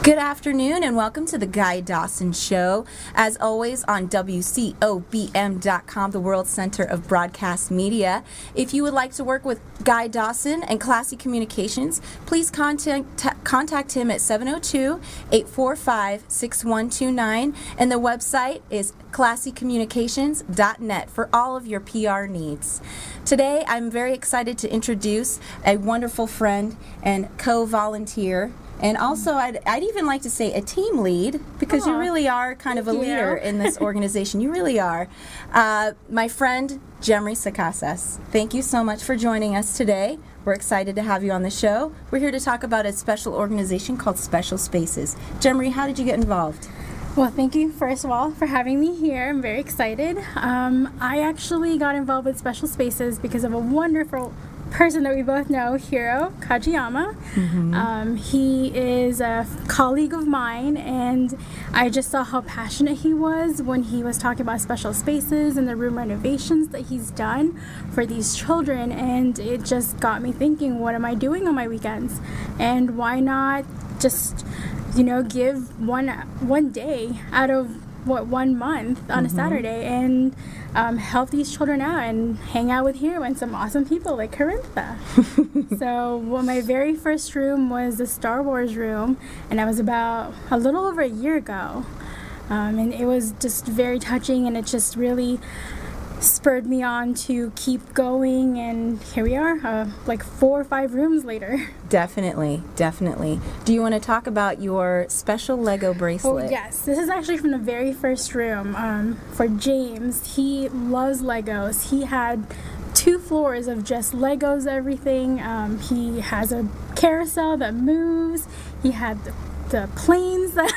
Good afternoon and welcome to the Guy Dawson Show. As always on WCOBM.com, the World Center of Broadcast Media. If you would like to work with Guy Dawson and Classy Communications, please contact him at 702-845-6129, and the website is classycommunications.net for all of your PR needs. Today I'm very excited to introduce a wonderful friend and co-volunteer, and also, I'd even like to say a team lead, because you really are kind of a leader in this organization. You really are. My friend, Jemry Sakasas. Thank you so much for joining us today. We're excited to have you on the show. We're here to talk about a special organization called Special Spaces. Jemry, how did you get involved? Well, thank you, first of all, for having me here. I'm very excited. I actually got involved with Special Spaces because of a wonderful person that we both know, Hiro Kajiyama. He is a colleague of mine, and I just saw how passionate he was when he was talking about Special Spaces and the room renovations that he's done for these children, and it just got me thinking, what am I doing on my weekends? And why not just, give one day out of 1 month on a Saturday and help these children out and hang out with Hiro and some awesome people like Carintha. So my very first room was the Star Wars room, and that was about a little over a year ago. And it was just very touching, and it just really spurred me on to keep going, and here we are, like 4 or 5 rooms later. Definitely. Do you want to talk about your special Lego bracelet? Oh, yes. This is actually from the very first room for James. He loves Legos. He had 2 floors of just Legos, everything. He has a carousel that moves. He had the planes that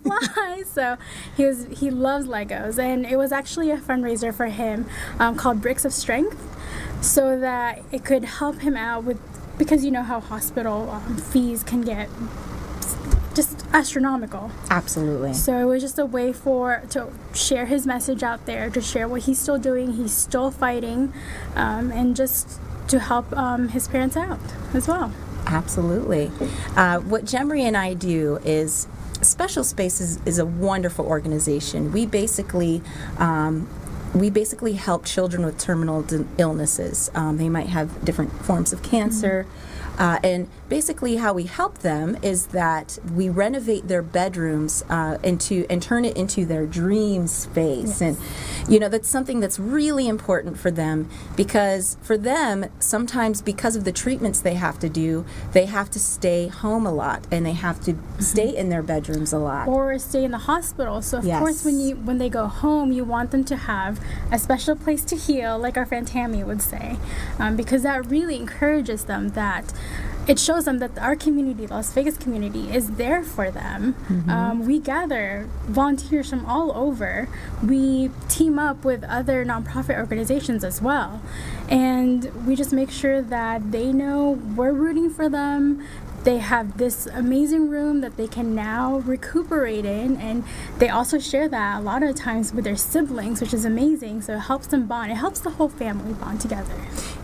fly. So he loves Legos, and it was actually a fundraiser for him called Bricks of Strength, so that it could help him out with, because you know how hospital fees can get just astronomical. Absolutely. So it was just a way to share his message out there, to share what he's still doing, he's still fighting, and just to help his parents out as well. Absolutely. What Jemry and I do is, Special Spaces is a wonderful organization. We basically help children with terminal illnesses. They might have different forms of cancer. And basically how we help them is that we renovate their bedrooms and turn it into their dream space. Yes. And that's something that's really important for them, because for them, sometimes because of the treatments they have to do, they have to stay home a lot, and they have to stay in their bedrooms a lot. Or stay in the hospital. So of course when they go home, you want them to have a special place to heal, like our friend Tammy would say, because that really encourages them, that it shows them that our community, the Las Vegas community, is there for them. We gather volunteers from all over. We team up with other nonprofit organizations as well. And we just make sure that they know we're rooting for them. They have this amazing room that they can now recuperate in, and they also share that a lot of times with their siblings, which is amazing. So it helps them bond. It helps the whole family bond together.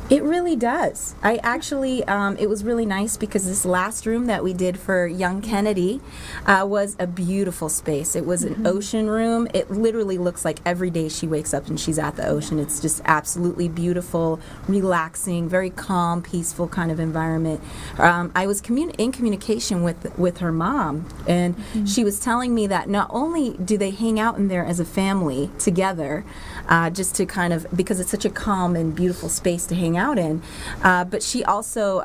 It really does. I actually, it was really nice, because this last room that we did for young Kennedy was a beautiful space. It was an ocean room. It literally looks like every day she wakes up and she's at the ocean. It's just absolutely beautiful, relaxing, very calm, peaceful kind of environment. I was in communication with her mom, and she was telling me that not only do they hang out in there as a family together, just to kind of, because it's such a calm and beautiful space to hang out in, but she also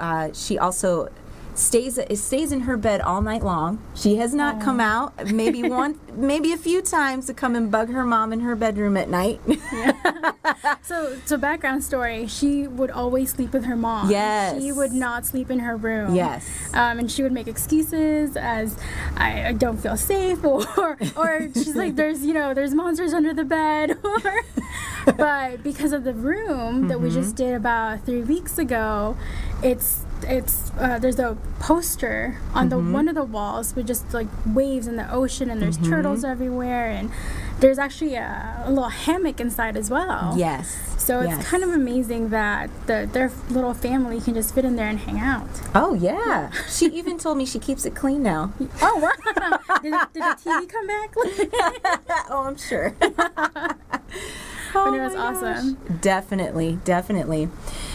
stays in her bed all night long. She has not come out, maybe a few times, to come and bug her mom in her bedroom at night. So background story, she would always sleep with her mom. Yes. She would not sleep in her room. Yes. And she would make excuses as, I don't feel safe, or she's like, there's monsters under the bed, but because of the room that we just did about 3 weeks ago, it's it's there's a poster on the one of the walls with just like waves in the ocean, and there's turtles everywhere, and there's actually a little hammock inside as well. Yes. So it's kind of amazing that their little family can just fit in there and hang out. Oh, yeah. She even told me she keeps it clean now. Oh, wow. Did the TV come back? Oh, I'm sure. But it was awesome. Definitely, definitely.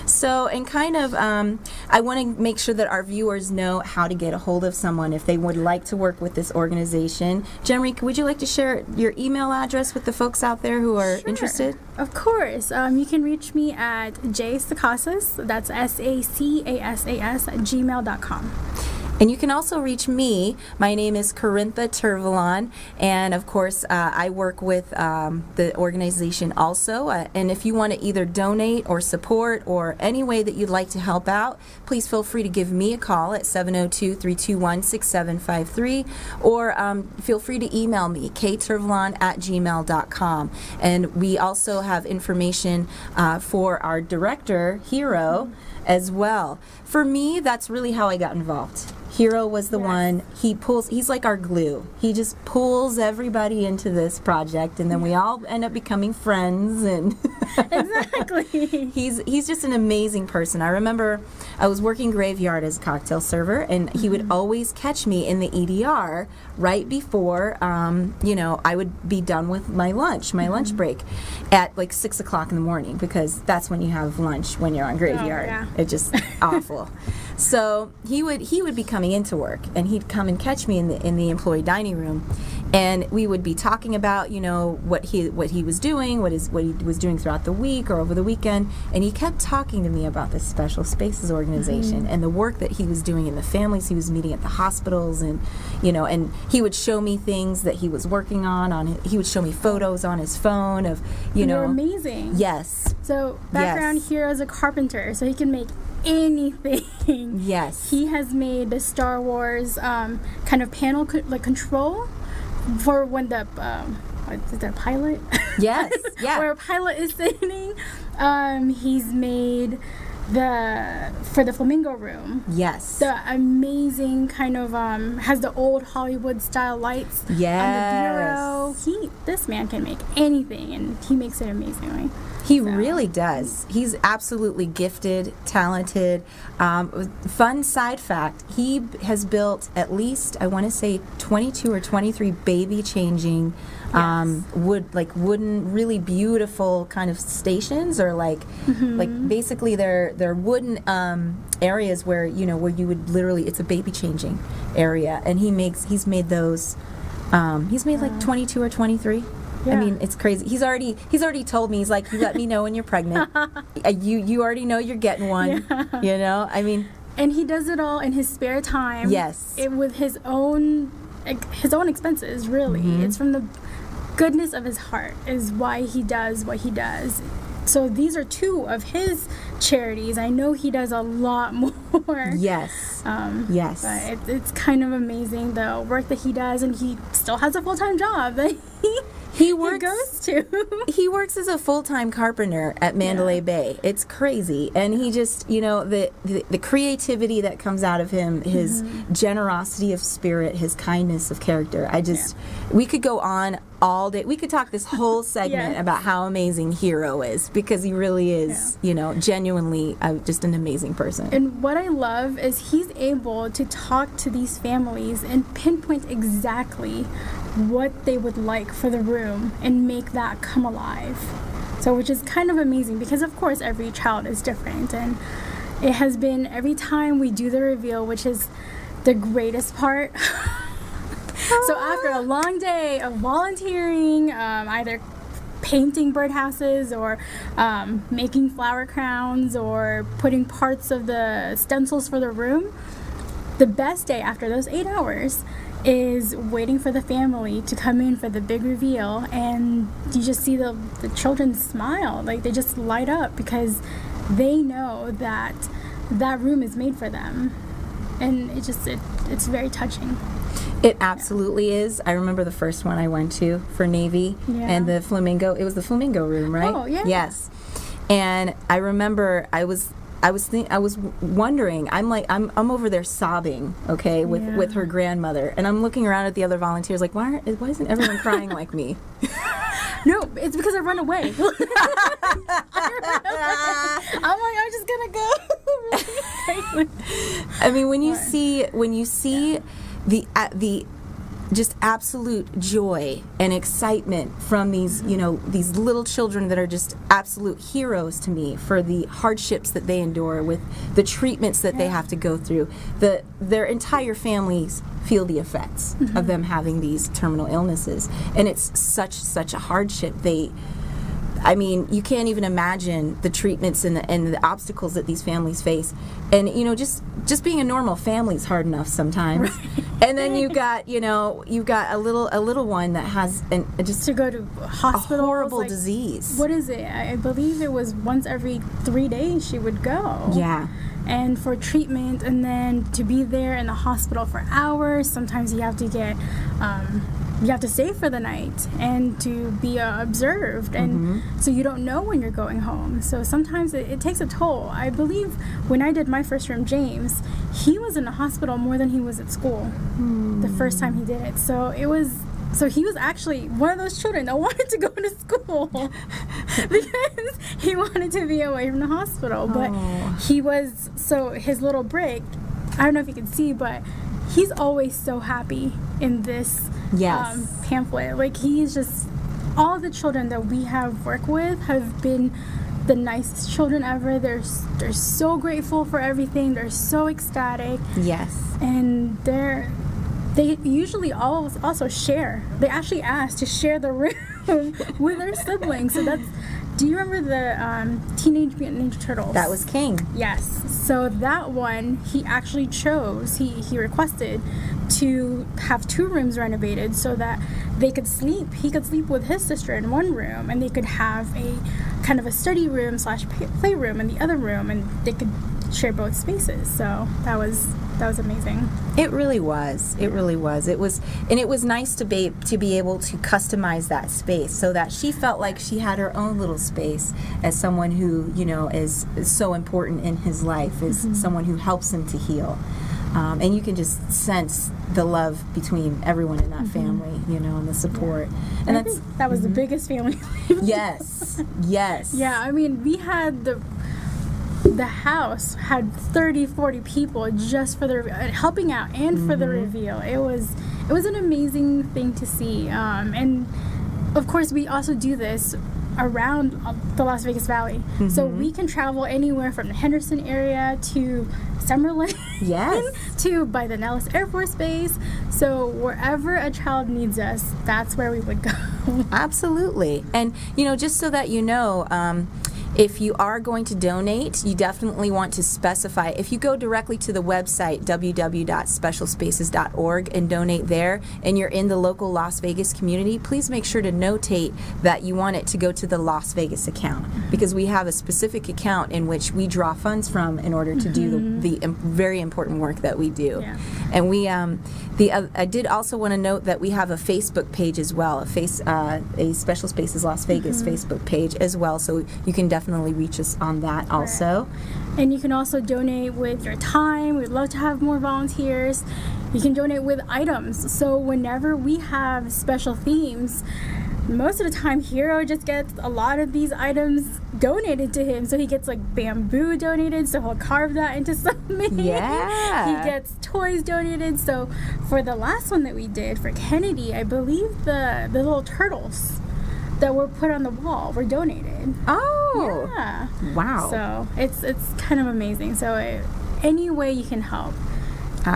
So, and kind of, I want to make sure that our viewers know how to get a hold of someone if they would like to work with this organization. Jemry, would you like to share your email address with the folks out there who are interested? Of course. You can reach me at jsacasas, that's SACASAS, at gmail.com. And you can also reach me. My name is Corintha Tervalon, and of course, I work with the organization also. And if you want to either donate or support or any way that you'd like to help out, please feel free to give me a call at 702-321-6753, or feel free to email me, ktervalon@gmail.com. And we also have information for our director, Hero, as well. For me, that's really how I got involved. Hero was the one. He's like our glue. He just pulls everybody into this project, and then we all end up becoming friends. And Exactly. he's just an amazing person. I remember I was working graveyard as a cocktail server, and he would always catch me in the EDR right before, I would be done with my lunch break at like 6 o'clock in the morning, because that's when you have lunch when you're on graveyard. Oh, yeah. It's just awful. So he would be coming into work, and he'd come and catch me in the employee dining room, and we would be talking about what he was doing, what he was doing throughout the week or over the weekend, and he kept talking to me about this Special Spaces organization and the work that he was doing in the families he was meeting at the hospitals, and and he would show me things that he was working on he would show me photos on his phone of They're amazing. Yes. So background, Hero is a carpenter, so he can make anything. Yes. He has made the Star Wars kind of panel control for when the is there a pilot? Yes. Yeah. Where a pilot is sitting. He's made for the Flamingo Room. Yes. The amazing kind of has the old Hollywood style lights on the bureau. This man can make anything, and he makes it amazingly. He really does. He's absolutely gifted, talented. Fun side fact, he has built at least, I want to say, 22 or 23 baby-changing wooden, really beautiful kind of stations, or like basically they're wooden areas where where you would literally, it's a baby-changing area, and he's made those. He's made like 22 or 23. Yeah. I mean, it's crazy. He's already told me, he's like, you let me know when you're pregnant. You already know you're getting one. Yeah. I mean. And he does it all in his spare time. Yes. With his own expenses, really. It's from the goodness of his heart is why he does what he does. So these are two of his charities. I know he does a lot more. Yes. Yes. But it's kind of amazing the work that he does, and he still has a full-time job that he goes to. He works as a full-time carpenter at Mandalay Bay. It's crazy. And he just, the creativity that comes out of him, his generosity of spirit, his kindness of character. We could go on all day. We could talk this whole segment about how amazing Hero is, because he really is, genuinely just an amazing person. And what I love is he's able to talk to these families and pinpoint exactly what they would like for the room and make that come alive. So, which is kind of amazing, because of course every child is different, and it has been every time we do the reveal, which is the greatest part. So after a long day of volunteering, either painting birdhouses or making flower crowns or putting parts of the stencils for the room, the best day after those 8 hours is waiting for the family to come in for the big reveal, and you just see the children smile, like they just light up, because they know that room is made for them, and it's very touching. It absolutely is. I remember the first one I went to for Navy, and it was the Flamingo Room, right? Oh, yeah. Yes. And I remember I was I was wondering. I'm over there sobbing, okay, with her grandmother, and I'm looking around at the other volunteers like, why isn't everyone crying like me? No, it's because I run away. I'm like, I'm just gonna go. I mean, when you see the just absolute joy and excitement from these little children that are just absolute heroes to me for the hardships that they endure with the treatments that they have to go through. Their entire families feel the effects of them having these terminal illnesses, and it's such a hardship. I mean, you can't even imagine the treatments and the obstacles that these families face. And just being a normal family is hard enough sometimes. Right. And then you've got a little one that has just to go to hospital, a horrible disease. What is it? I believe it was once every 3 days she would go. Yeah. And for treatment, and then to be there in the hospital for hours. Sometimes you have to get. You have to stay for the night and to be observed, and so you don't know when you're going home. So sometimes it takes a toll. I believe when I did my first room, James, he was in the hospital more than he was at school the first time he did it. So he was actually one of those children that wanted to go to school because he wanted to be away from the hospital. But his little break, I don't know if you can see, but he's always so happy in this pamphlet. Like, he's just, all the children that we have worked with have been the nicest children ever. They're so grateful for everything. They're so ecstatic. Yes. And they usually also share. They actually ask to share the room with their siblings. So do you remember the Teenage Mutant Ninja Turtles? That was King. Yes. So that one, he actually chose, he requested to have 2 rooms renovated so that they could sleep. He could sleep with his sister in one room, and they could have a kind of a study room / playroom in the other room, and they could share both spaces. So that was amazing. It really was. It really was. It was nice to be able to customize that space so that she felt like she had her own little space as someone who, is so important in his life, is someone who helps him to heal. And you can just sense the love between everyone in that family, and the support. Yeah. And I think that was the biggest family. Yes. Yes. Yeah, I mean, we had the house had 30-40 people just for helping out and for the reveal. It was an amazing thing to see, and of course we also do this around the Las Vegas Valley, so we can travel anywhere from the Henderson area to Summerlin, to by the Nellis Air Force Base. So wherever a child needs us, that's where we would go. Absolutely. And just so that if you are going to donate, you definitely want to specify. If you go directly to the website, www.specialspaces.org, and donate there, and you're in the local Las Vegas community, please make sure to notate that you want it to go to the Las Vegas account, because we have a specific account in which we draw funds from in order to do the very important work that we do. Yeah. And I did also want to note that we have a Facebook page as well, a Special Spaces Las Vegas Facebook page as well, so you can definitely reach us on that also. Right. And you can also donate with your time. We'd love to have more volunteers. You can donate with items. So whenever we have special themes, most of the time Hero just gets a lot of these items donated to him. So he gets like bamboo donated, so he'll carve that into something. Yeah. He gets toys donated. So for the last one that we did for Kennedy, I believe the little turtles that were put on the wall were donated. Oh. Yeah. Wow. So it's kind of amazing. So any way you can help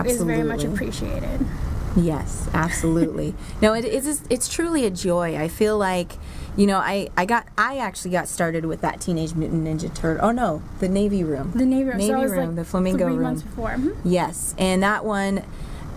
is very much appreciated. Yes, absolutely. No, it's truly a joy. I feel like, I actually got started with that Teenage Mutant Ninja Turtle. Oh no, the Navy room. The Navy room. Navy so room, like the flamingo 3 room. months before. Yes, and that one,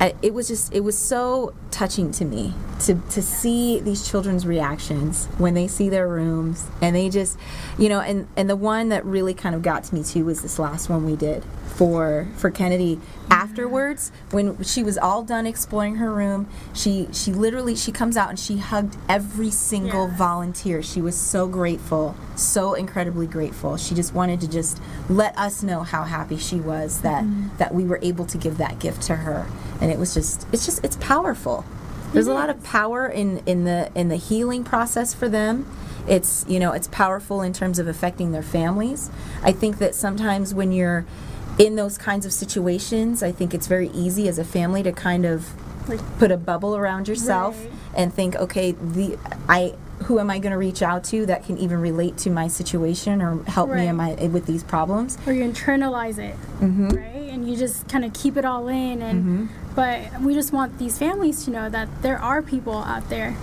it was so touching to me to see these children's reactions when they see their rooms, and they just, and the one that really kind of got to me too was this last one we did for Kennedy. Afterwards, when she was all done exploring her room, she literally comes out and she hugged every single volunteer. She was so grateful, so incredibly grateful. She just wanted to just let us know how happy she was that we were able to give that gift to her. And it's powerful. There's a lot of power in the healing process for them. It's powerful in terms of affecting their families. I think that sometimes when you're in those kinds of situations, I think it's very easy as a family to kind of put a bubble around yourself and think, okay, who am I going to reach out to that can even relate to my situation or help me with these problems? Or you internalize it, right? And you just kind of keep it all in. But we just want these families to know that there are people out there.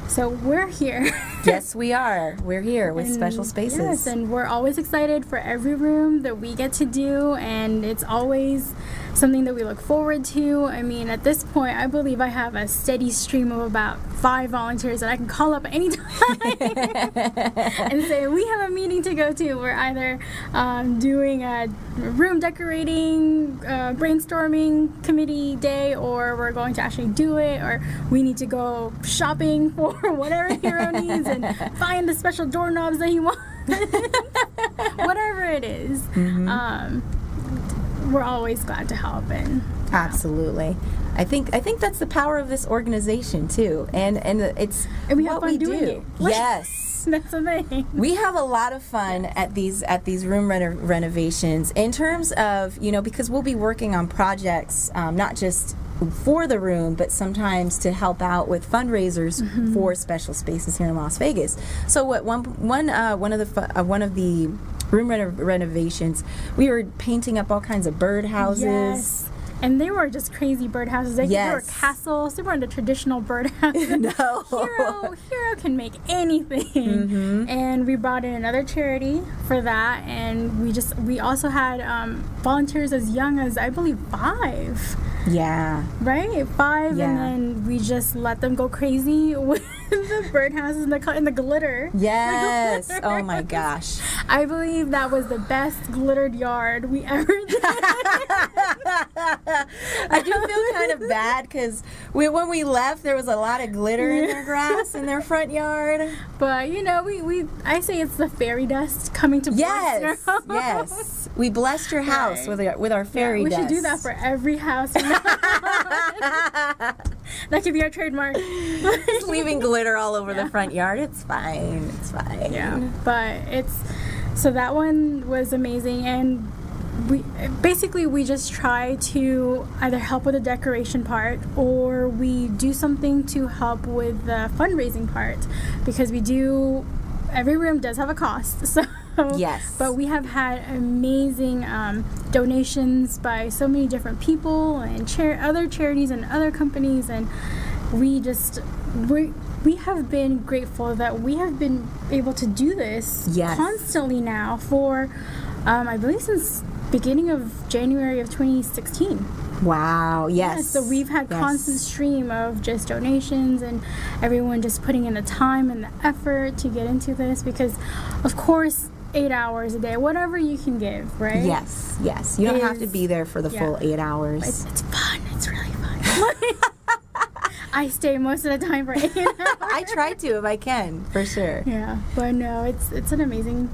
So we're here. Yes, we are. We're here with Special Spaces. Yes, and we're always excited for every room that we get to do, and it's always something that we look forward to. I mean, at this point, I believe I have a steady stream of about 5 volunteers that I can call up anytime and say, we have a meeting to go to. We're either doing a room decorating, brainstorming committee day, or we're going to actually do it, or we need to go shopping for whatever Hero needs and find the special doorknobs that he wants. Whatever it is. We're always glad to help. And absolutely. I think that's the power of this organization too, and we have fun doing it. Yes, that's the thing. We have a lot of fun at these room renovations in terms of because we'll be working on projects not just for the room, but sometimes to help out with fundraisers for Special Spaces here in Las Vegas. So what one of the room renovations, we were painting up all kinds of birdhouses. Yes. And they were just crazy birdhouses. They were castles. They weren't the traditional birdhouses. No. Hero can make anything. And we brought in another charity for that. And we also had volunteers as young as, I believe, 5. Yeah. Right? 5, and then we just let them go crazy with the birdhouses and the glitter. Yes. Oh my gosh. I believe that was the best glittered yard we ever did. I do feel kind of bad because when we left, there was a lot of glitter in their grass in their front yard. But I say it's the fairy dust coming to bless your house. Yes. We blessed your house with our fairy dust. We should do that for every house. That could be our trademark. Just leaving glitter all over the front yard. It's fine. It's fine. Yeah. But so that one was amazing, and we just try to either help with the decoration part, or we do something to help with the fundraising part, because every room does have a cost. So yes, but we have had amazing donations by so many different people and other charities and other companies, and we have been grateful that we have been able to do this constantly now for I believe since beginning of January of 2016. Wow, yes. Yeah, so we've had constant stream of just donations and everyone just putting in the time and the effort to get into this, because of course 8 hours a day, whatever you can give, right? Yes. You don't have to be there for the full 8 hours. It's fun. It's really fun. I stay most of the time for 8 hours. I try to if I can, for sure. Yeah, but no, it's an amazing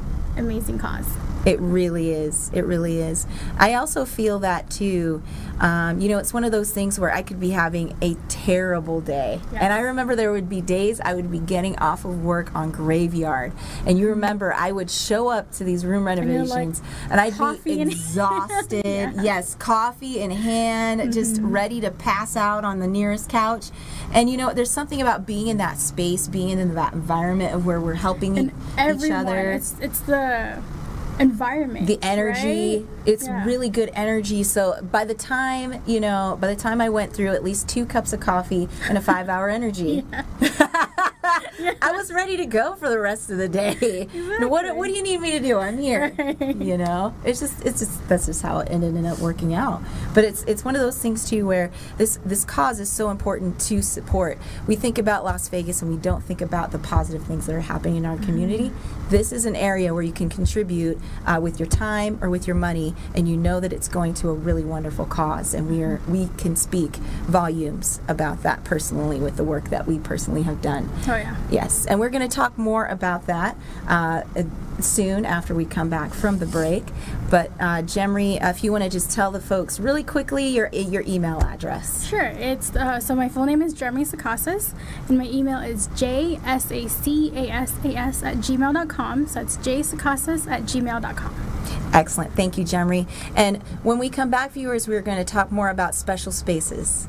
cause. It really is. It really is. I also feel that too. It's one of those things where I could be having a terrible day. Yes. And I remember there would be days I would be getting off of work on graveyard. And you remember I would show up to these room renovations and I'd be exhausted. Yes, coffee in hand, just ready to pass out on the nearest couch. And there's something about being in that space, being in that environment of where we're helping each other. It's the environment, the energy, right? It's really good energy. So by the time I went through at least 2 cups of coffee and a 5-hour energy. I was ready to go for the rest of the day. Exactly. What do you need me to do? I'm here. Right. You know, it's just that's just how it ended up working out. But it's one of those things too where this cause is so important to support. We think about Las Vegas and we don't think about the positive things that are happening in our community. This is an area where you can contribute with your time or with your money, and you know that it's going to a really wonderful cause, and we can speak volumes about that personally with the work that we personally have done. Oh yeah. Yes, and we're going to talk more about that soon after we come back from the break. But Jemry, if you want to just tell the folks really quickly your email address. Sure. It's so my full name is Jeremy Sakasas, and my email is jsacasas@gmail.com. So that's jsakasas@gmail.com. Excellent. Thank you, Jemry. And when we come back, viewers, we're going to talk more about special spaces.